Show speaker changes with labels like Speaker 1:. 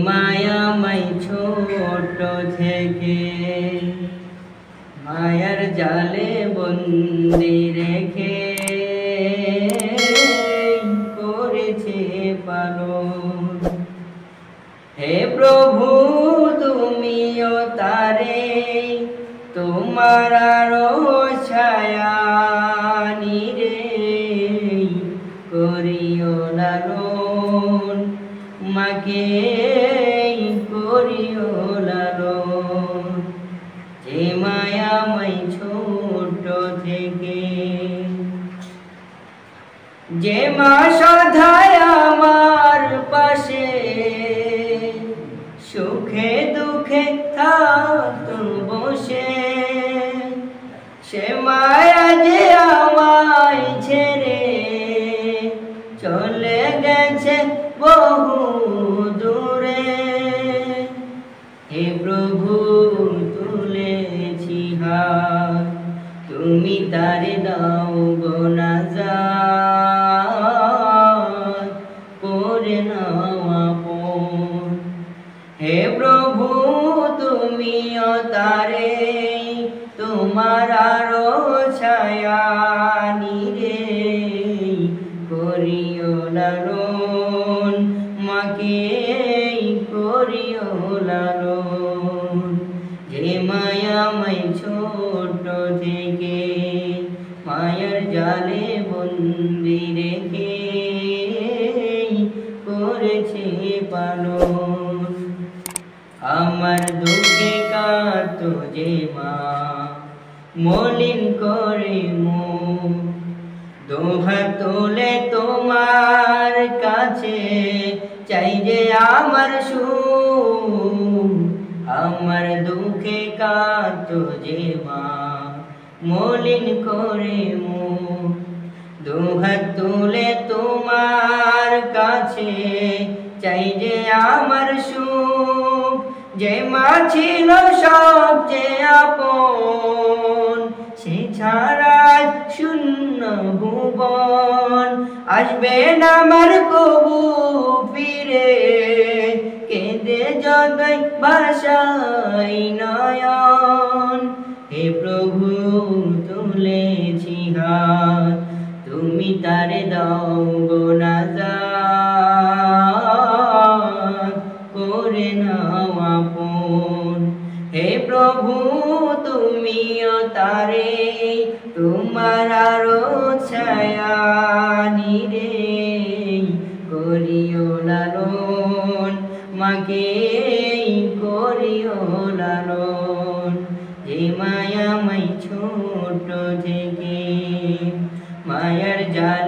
Speaker 1: মায়াময় ছোট থেকে মায়ার জালে বন্দি রেখে করেছে পালন। হে প্রভু তুমিও তারে তোমার ছায়া নিরে করিও লালন, মাকে করিও লালন। যে মায়াময় ছোট থেকে যে মা সদায় আমার পাশে সুখে দুঃখে থাকতো বসে, সে মায়া যে আমায় ছেড়ে চলে গেছে বহু দূরে। হে প্রভু তুলেছি হাত, তুমি তারে দাও গো নাজাত, করে নাও আপন। হে প্রভু তুমিও তারে তোমার ছায়া নিরে করিও লালন, মাকে করিও লালন। যে মায়াময় ছোট থেকে মায়ার জালে বন্দি রেখে করেছে পালন। আমার দুঃখে কাঁদতো যে মা মলিন করে মুখ, দুহাত তুলে তোমার কাছে চাই যে আমার সুখ। আমার দুঃখে কাঁদতো যে মা মলিন করে মুখ, দুহাত তুলে তোমার কাছে চাই যে আমার সুখ। যে মা ছিল সবচেয়ে আপন, সে ছাড়া শূন্য ভুবন, আসবে না আমার কবু ফিরে, কেঁদে যতই ভাষাই নয়ন। হে প্রভু তুলেছি হাত, তুমি তারে দাও গো নাজাত, করে নাও আপন। হে প্রভু তুমিও তারে তোমার ছায়া নিরে করিও লালন, মাকে করিও লালন। যে মায়াময় ছোট থেকে মায়ার জাল